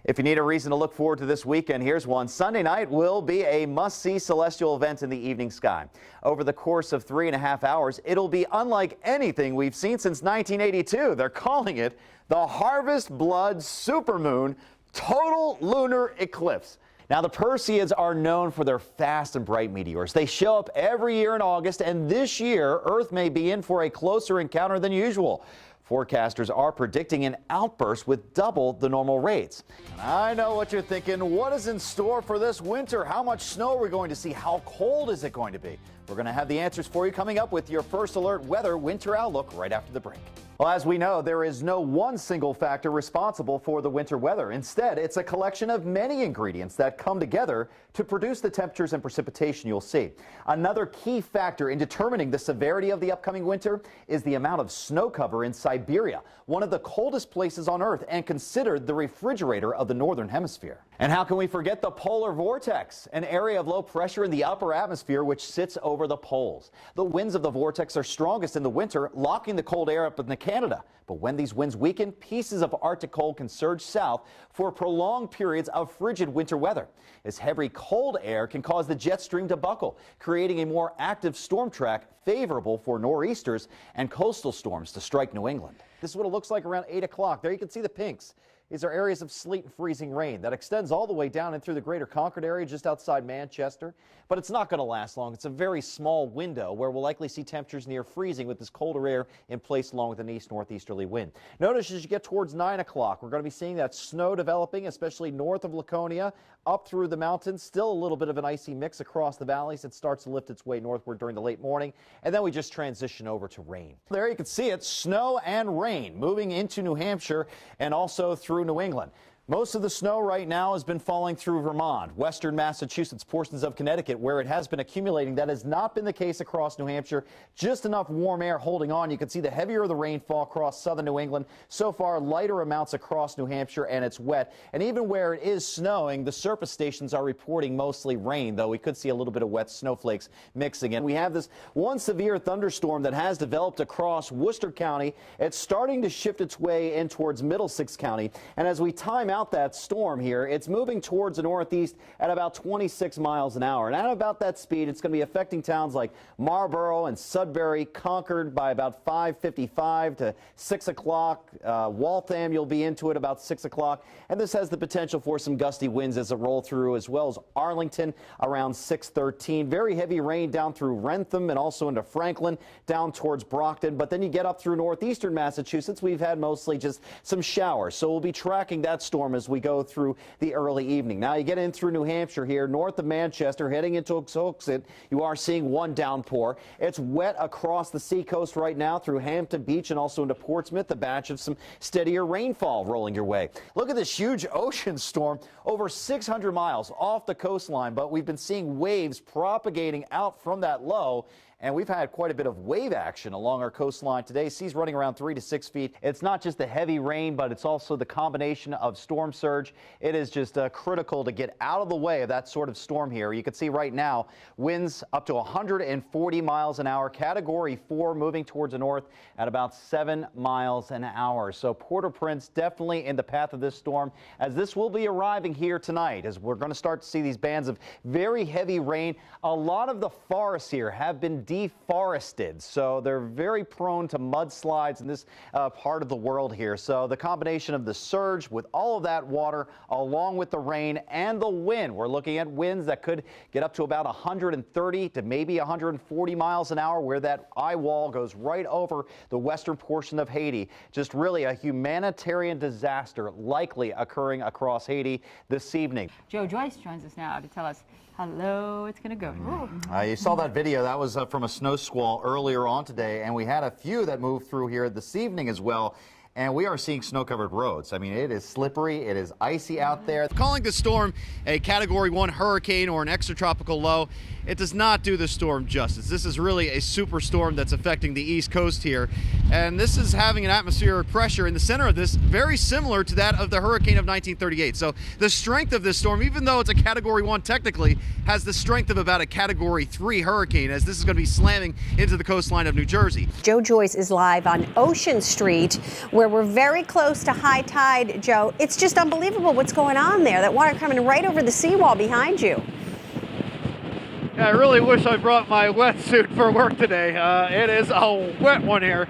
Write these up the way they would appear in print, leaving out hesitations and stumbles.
If you need a reason to look forward to this weekend, here's one. Sunday night will be a must-see celestial event in the evening sky. Over the course of 3.5 hours, it'll be unlike anything we've seen since 1982. They're calling it the Harvest Blood Supermoon Total Lunar Eclipse. Now, the Perseids are known for their fast and bright meteors. They show up every year in August, and this year, Earth may be in for a closer encounter than usual. Forecasters are predicting an outburst with double the normal rates. And I know what you're thinking. What is in store for this winter? How much snow are we going to see? How cold is it going to be? We're going to have the answers for you coming up with your First Alert Weather Winter Outlook right after the break. Well, as we know, there is no one single factor responsible for the winter weather. Instead, it's a collection of many ingredients that come together to produce the temperatures and precipitation you'll see. Another key factor in determining the severity of the upcoming winter is the amount of snow cover in Siberia, one of the coldest places on Earth and considered the refrigerator of the northern hemisphere. And how can we forget the polar vortex, an area of low pressure in the upper atmosphere which sits over the poles. The winds of the vortex are strongest in the winter, locking the cold air up in Canada. But when these winds weaken, pieces of Arctic cold can surge south for prolonged periods of frigid winter weather. This heavy cold air can cause the jet stream to buckle, creating a more active storm track favorable for nor'easters and coastal storms to strike New England. This is what it looks like around 8 o'clock. There you can see the pinks. These are areas of sleet and freezing rain that extends all the way down and through the greater Concord area just outside Manchester. But it's not going to last long. It's a very small window where we'll likely see temperatures near freezing with this colder air in place along with an east-northeasterly wind. Notice as you get towards 9 o'clock, we're going to be seeing that snow developing, especially north of Laconia, up through the mountains. Still a little bit of an icy mix across the valleys. It starts to lift its way northward during the late morning, and then we just transition over to rain. There you can see it, snow and rain moving into New Hampshire and also through New England. Most of the snow right now has been falling through Vermont, western Massachusetts, portions of Connecticut, where it has been accumulating. That has not been the case across New Hampshire. Just enough warm air holding on. You can see the heavier the rainfall across southern New England. So far, lighter amounts across New Hampshire, and it's wet. And even where it is snowing, the surface stations are reporting mostly rain, though we could see a little bit of wet snowflakes mixing in. We have this one severe thunderstorm that has developed across Worcester County. It's starting to shift its way in towards Middlesex County. And as we time out that storm here, it's moving towards the northeast at about 26 miles an hour. And at about that speed, it's going to be affecting towns like Marlborough and Sudbury, Concord by about 5:55 to 6 o'clock. Waltham, you'll be into it about 6 o'clock. And this has the potential for some gusty winds as it roll through, as well as Arlington around 6:13. Very heavy rain down through Wrentham and also into Franklin, down towards Brockton. But then you get up through northeastern Massachusetts. We've had mostly just some showers. So we'll be tracking that storm as we go through the early evening. Now you get in through New Hampshire here, north of Manchester, heading into Oxoxet. You are seeing one downpour. It's wet across the seacoast right now through Hampton Beach and also into Portsmouth, a batch of some steadier rainfall rolling your way. Look at this huge ocean storm over 600 miles off the coastline, but we've been seeing waves propagating out from that low. And we've had quite a bit of wave action along our coastline today. Seas running around 3 to 6 feet. It's not just the heavy rain, but it's also the combination of storm surge. It is just critical to get out of the way of that sort of storm here. You can see right now winds up to 140 miles an hour. Category 4 moving towards the north at about 7 miles an hour. So Port-au-Prince definitely in the path of this storm, as this will be arriving here tonight, as we're going to start to see these bands of very heavy rain. A lot of the forests here have been deforested, so they're very prone to mudslides in this part of the world here. So the combination of the surge with all of that water along with the rain and the wind, we're looking at winds that could get up to about 130 to maybe 140 miles an hour, where that eye wall goes right over the western portion of Haiti. Just really a humanitarian disaster likely occurring across Haiti this evening. Joe Joyce joins us now to tell us how low it's going to go. You saw that video. That was from a snow squall earlier on today, and we had a few that moved through here this evening as well. And we are seeing snow-covered roads. I mean, it is slippery. It is icy out there. Calling this storm a Category 1 hurricane or an extratropical low, it does not do the storm justice. This is really a superstorm that's affecting the East Coast here. And this is having an atmospheric pressure in the center of this very similar to that of the hurricane of 1938. So the strength of this storm, even though it's a Category 1 technically, has the strength of about a Category 3 hurricane, as this is going to be slamming into the coastline of New Jersey. Joe Joyce is live on Ocean Street, where we're very close to high tide, Joe. It's just unbelievable what's going on there. That water coming right over the seawall behind you. Yeah, I really wish I brought my wetsuit for work today. It is a wet one here.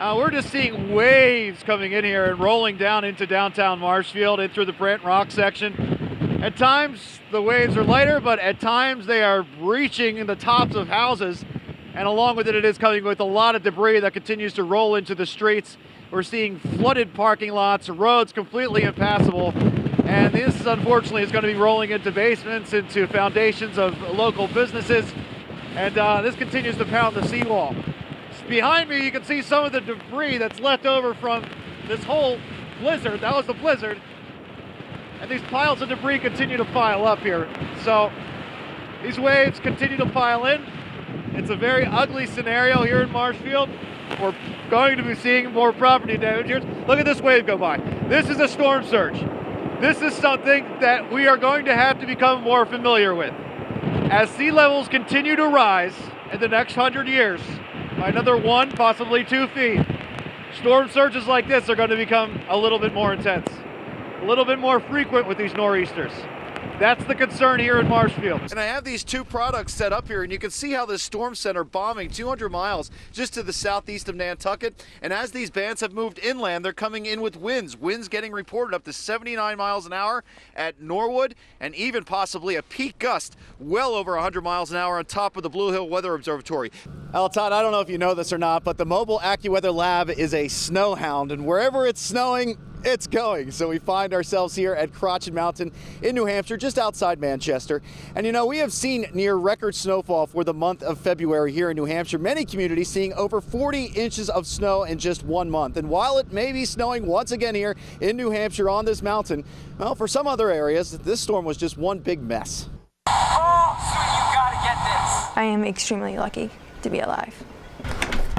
We're just seeing waves coming in here and rolling down into downtown Marshfield, in through the Brent Rock section. At times, the waves are lighter, but at times they are breaching the tops of houses. And along with it, it is coming with a lot of debris that continues to roll into the streets. We're seeing flooded parking lots, roads completely impassable. And this, unfortunately, is going to be rolling into basements, into foundations of local businesses. And this continues to pound the seawall. Behind me, you can see some of the debris that's left over from this whole blizzard. That was the blizzard. And these piles of debris continue to pile up here. So these waves continue to pile in. It's a very ugly scenario here in Marshfield. We're going to be seeing more property damage here. Look at this wave go by. This is a storm surge. This is something that we are going to have to become more familiar with. As sea levels continue to rise in the next 100 years, by another 1, possibly 2 feet, storm surges like this are going to become a little bit more intense, a little bit more frequent with these nor'easters. That's the concern here in Marshfield. And I have these two products set up here, and you can see how this storm center bombing 200 miles just to the southeast of Nantucket. And as these bands have moved inland, they're coming in with winds getting reported up to 79 miles an hour at Norwood, and even possibly a peak gust well over 100 miles an hour on top of the Blue Hill Weather Observatory. Well, Todd, I don't know if you know this or not, but the mobile AccuWeather lab is a snow hound, and wherever it's snowing, it's going. So we find ourselves here at Crotched Mountain in New Hampshire, just outside Manchester. And you know, we have seen near record snowfall for the month of February here in New Hampshire. Many communities seeing over 40 inches of snow in just 1 month. And while it may be snowing once again here in New Hampshire on this mountain, well, for some other areas, this storm was just one big mess. Oh, sweetie, you gotta get this. I am extremely lucky to be alive.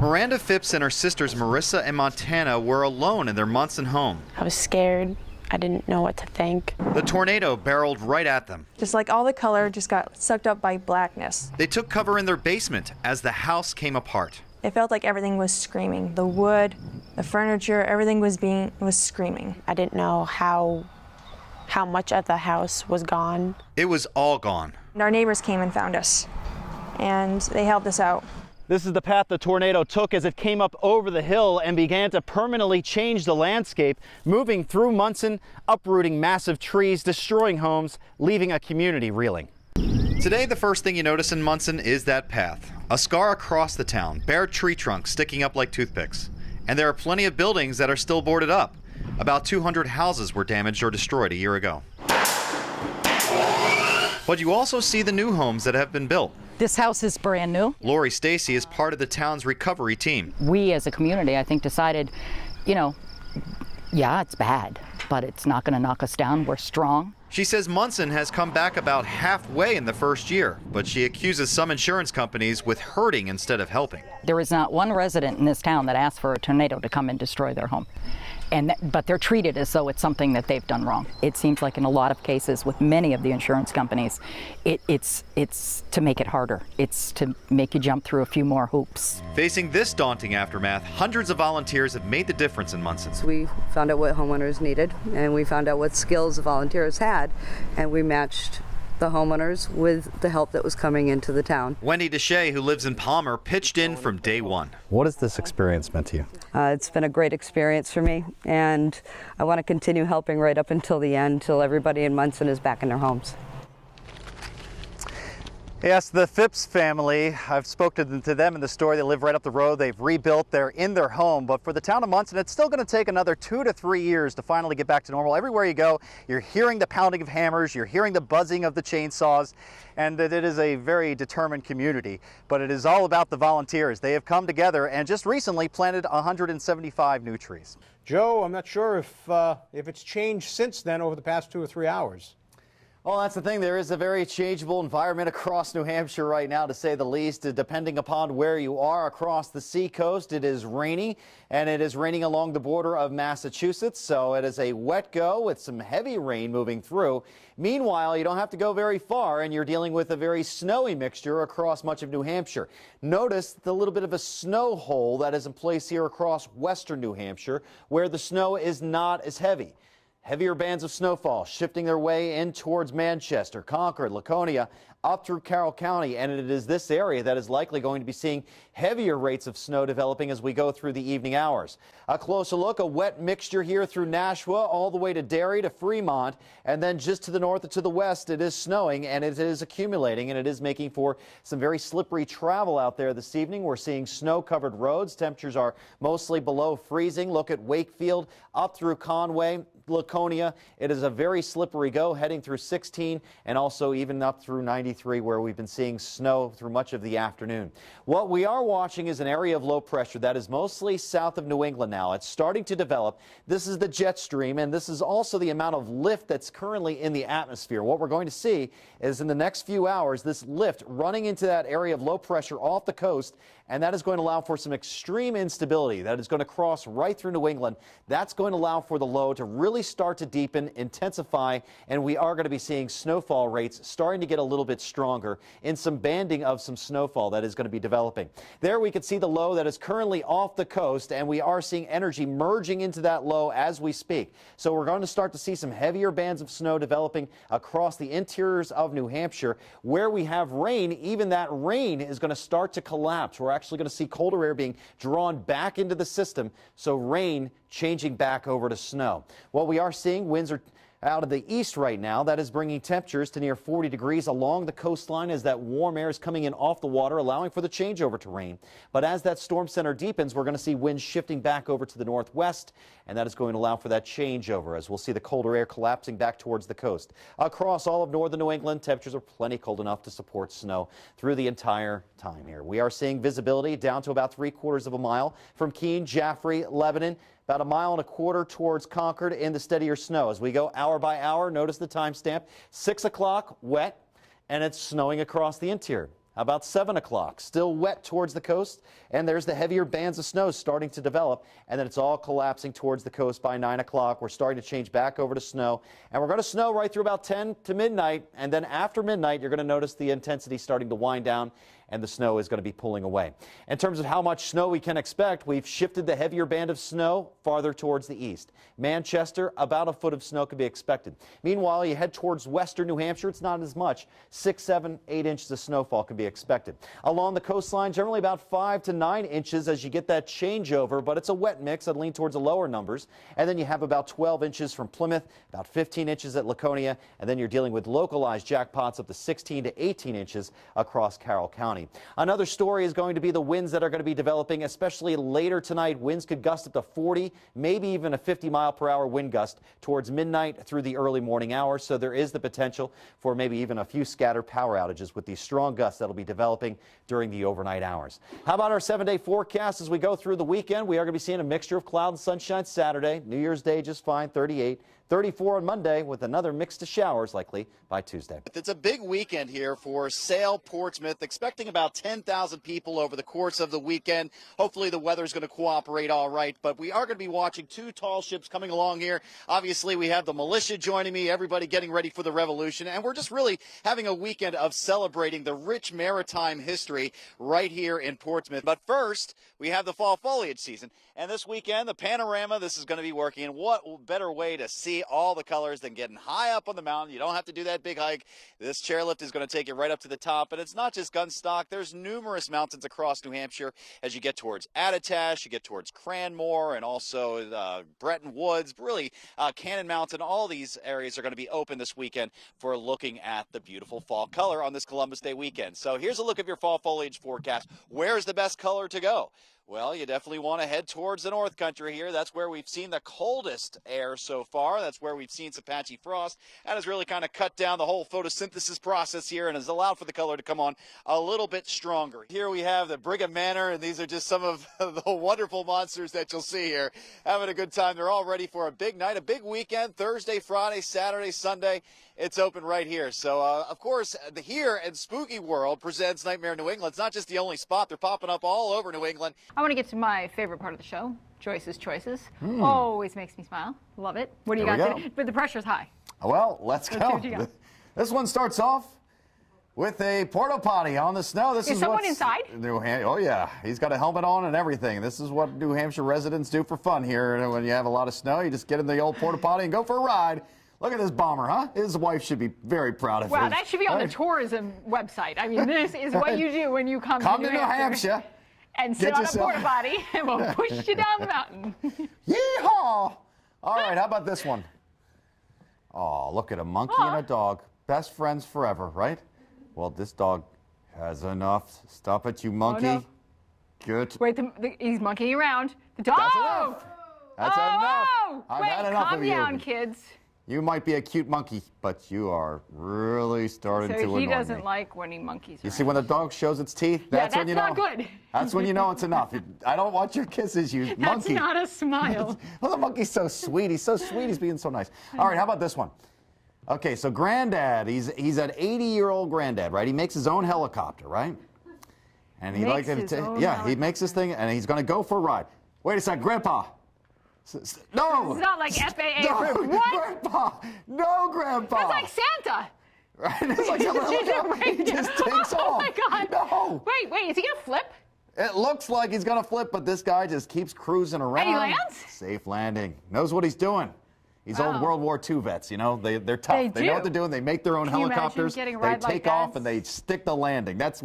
Miranda Phipps and her sisters Marissa and Montana were alone in their Munson home. I was scared. I didn't know what to think. The tornado barreled right at them. Just like all the color just got sucked up by blackness. They took cover in their basement as the house came apart. It felt like everything was screaming. The wood, the furniture, everything was screaming. I didn't know how much of the house was gone. It was all gone. And our neighbors came and found us, and they helped us out. This is the path the tornado took as it came up over the hill and began to permanently change the landscape, moving through Munson, uprooting massive trees, destroying homes, leaving a community reeling. Today, the first thing you notice in Munson is that path. A scar across the town, bare tree trunks sticking up like toothpicks. And there are plenty of buildings that are still boarded up. About 200 houses were damaged or destroyed a year ago. But you also see the new homes that have been built. This house is brand new. Lori Stacy is part of the town's recovery team. We as a community, I think, decided, you know, yeah, it's bad, but it's not going to knock us down. We're strong. She says Munson has come back about halfway in the first year, but she accuses some insurance companies with hurting instead of helping. There is not one resident in this town that asked for a tornado to come and destroy their home. But they're treated as though it's something that they've done wrong. It seems like in a lot of cases with many of the insurance companies, it's to make it harder. It's to make you jump through a few more hoops. Facing this daunting aftermath, hundreds of volunteers have made the difference in Munson. So we found out what homeowners needed, and we found out what skills the volunteers had, and we matched the homeowners with the help that was coming into the town. Wendy Deshay, who lives in Palmer, pitched in from day one. What has this experience meant to you? It's been a great experience for me, and I want to continue helping right up until the end, till everybody in Munson is back in their homes. Yes, the Phipps family, I've spoken to them in the story. They live right up the road. They've rebuilt. They're in their home. But for the town of Munson, it's still going to take another 2 to 3 years to finally get back to normal. Everywhere you go, you're hearing the pounding of hammers. You're hearing the buzzing of the chainsaws. And it is a very determined community. But it is all about the volunteers. They have come together and just recently planted 175 new trees. Joe, I'm not sure if it's changed since then over the past 2 or 3 hours. Well, that's the thing. There is a very changeable environment across New Hampshire right now, to say the least. Depending upon where you are across the seacoast, it is rainy, and it is raining along the border of Massachusetts. So it is a wet go with some heavy rain moving through. Meanwhile, you don't have to go very far, and you're dealing with a very snowy mixture across much of New Hampshire. Notice the little bit of a snow hole that is in place here across western New Hampshire, where the snow is not as heavy. Heavier bands of snowfall shifting their way in towards Manchester, Concord, Laconia, up through Carroll County, and it is this area that is likely going to be seeing heavier rates of snow developing as we go through the evening hours. A closer look, a wet mixture here through Nashua all the way to Derry to Fremont, and then just to the north and to the west it is snowing, and it is accumulating, and it is making for some very slippery travel out there this evening. We're seeing snow-covered roads. Temperatures are mostly below freezing. Look at Wakefield up through Conway, Laconia. It is a very slippery go heading through 16 and also even up through 93, where we've been seeing snow through much of the afternoon. What we are watching is an area of low pressure that is mostly south of New England now. It's starting to develop. This is the jet stream, and this is also the amount of lift that's currently in the atmosphere. What we're going to see is in the next few hours this lift running into that area of low pressure off the coast, and that is going to allow for some extreme instability that is going to cross right through New England. That's going to allow for the low to really start to deepen, intensify, and we are going to be seeing snowfall rates starting to get a little bit stronger in some banding of some snowfall that is going to be developing. There we can see the low that is currently off the coast, and we are seeing energy merging into that low as we speak. So we're going to start to see some heavier bands of snow developing across the interiors of New Hampshire. Where we have rain, even that rain is going to start to collapse. We're actually going to see colder air being drawn back into the system, so rain changing back over to snow. What we are seeing, winds are out of the east right now. That is bringing temperatures to near 40 degrees along the coastline as that warm air is coming in off the water, allowing for the changeover to rain. But as that storm center deepens, we're going to see winds shifting back over to the northwest, and that is going to allow for that changeover as we'll see the colder air collapsing back towards the coast. Across all of northern New England, temperatures are plenty cold enough to support snow through the entire time here. We are seeing visibility down to about 3/4 of a mile from Keene, Jaffrey, Lebanon, about 1.25 miles towards Concord in the steadier snow. As we go hour by hour, notice the timestamp, 6 o'clock, wet, and it's snowing across the interior. About 7 o'clock, still wet towards the coast, and there's the heavier bands of snow starting to develop, and then it's all collapsing towards the coast by 9 o'clock. We're starting to change back over to snow, and we're going to snow right through about 10 to midnight, and then after midnight, you're going to notice the intensity starting to wind down, and the snow is going to be pulling away. In terms of how much snow we can expect, we've shifted the heavier band of snow farther towards the east. Manchester, about 1 foot of snow could be expected. Meanwhile, you head towards western New Hampshire, it's not as much. 6, 7, 8 inches of snowfall can be expected. Along the coastline, generally about 5 to 9 inches as you get that changeover, but it's a wet mix. I'd lean towards the lower numbers. And then you have about 12 inches from Plymouth, about 15 inches at Laconia, and then you're dealing with localized jackpots up to 16 to 18 inches across Carroll County. Another story is going to be the winds that are going to be developing, especially later tonight. Winds could gust up to 40, maybe even a 50-mile-per-hour wind gust towards midnight through the early morning hours. So there is the potential for maybe even a few scattered power outages with these strong gusts that will be developing during the overnight hours. How about our 7-day forecast as we go through the weekend? We are going to be seeing a mixture of cloud and sunshine Saturday. New Year's Day just fine, 38. 34 on Monday with another mix of showers likely by Tuesday. It's a big weekend here for Sail Portsmouth, expecting about 10,000 people over the course of the weekend. Hopefully the weather is going to cooperate all right, but we are going to be watching 2 tall ships coming along here. Obviously we have the militia joining me, everybody getting ready for the revolution, and we're just really having a weekend of celebrating the rich maritime history right here in Portsmouth. But first, we have the fall foliage season, and this weekend the panorama, this is going to be working, and what better way to see all the colors than getting high up on the mountain. You don't have to do that big hike. This chairlift is going to take you right up to the top, and it's not just Gunstock. There's numerous mountains across New Hampshire as you get towards Attitash, you get towards Cranmore, and also Bretton Woods, really Cannon Mountain. All these areas are going to be open this weekend for looking at the beautiful fall color on this Columbus Day weekend. So here's a look at your fall foliage forecast. Where's the best color to go? Well, you definitely want to head towards the North Country here. That's where we've seen the coldest air so far. That's where we've seen some patchy frost. That has really kind of cut down the whole photosynthesis process here and has allowed for the color to come on a little bit stronger. Here we have the Brigham Manor, and these are just some of the wonderful monsters that you'll see here. Having a good time. They're all ready for a big night, a big weekend, Thursday, Friday, Saturday, Sunday. It's open right here. So, of course, the Here and Spooky World presents Nightmare New England. It's not just the only spot. They're popping up all over New England. I want to get to my favorite part of the show, Joyce's Choices. Always makes me smile. Love it. What do you got today? But the pressure's high. Well, let's see go. what you got. This one starts off with a porta potty on the snow. This is someone what's inside? Oh yeah, he's got a helmet on and everything. This is what New Hampshire residents do for fun here. And when you have a lot of snow, you just get in the old porta potty and go for a ride. Look at this bomber, huh? His wife should be very proud of him. Wow, that should be on the tourism website. I mean, this is what you do when you come to New Hampshire. And sit on a porta potty, and we'll push you down the mountain. Yeehaw! All right, how about this one? Oh, look at a monkey and a dog. Best friends forever, right? Well, this dog has enough. Stop it, you monkey. Oh, no. Good. Wait, he's monkeying around. The dog! That's enough. That's enough. I've had enough of you. Calm down, kids. You might be a cute monkey, but you are really starting to annoy me. So he doesn't like when he monkeys You see when the dog shows its teeth? That's when you know. That's not good. That's when you know it's enough. I don't want your kisses, you monkey. That's not a smile. Well, the monkey's so sweet. He's so sweet. He's being so nice. All right, how about this one? Okay, so Granddad, he's an 80-year-old granddad, right? He makes his own helicopter, right? And he likes it. Yeah, he makes this thing, and he's going to go for a ride. Wait a second, Grandpa. No! It's not like FAA No, approved. What? Grandpa! No, Grandpa! That's like Santa. Right? It's like he just takes off. Oh my God! No! Wait, is he gonna flip? It looks like he's gonna flip, but this guy just keeps cruising around. And he lands? Safe landing. Knows what he's doing. These old World War II vets, you know, they're tough. They know what they're doing. They make their own helicopters. They take off and they stick the landing. That's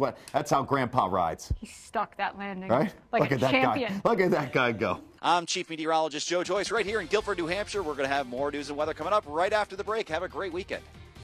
how Grandpa rides. He stuck that landing. Right? Like Look a at that champion. guy. Look at that guy go. I'm Chief Meteorologist Joe Joyce right here in Guilford, New Hampshire. We're going to have more news and weather coming up right after the break. Have a great weekend.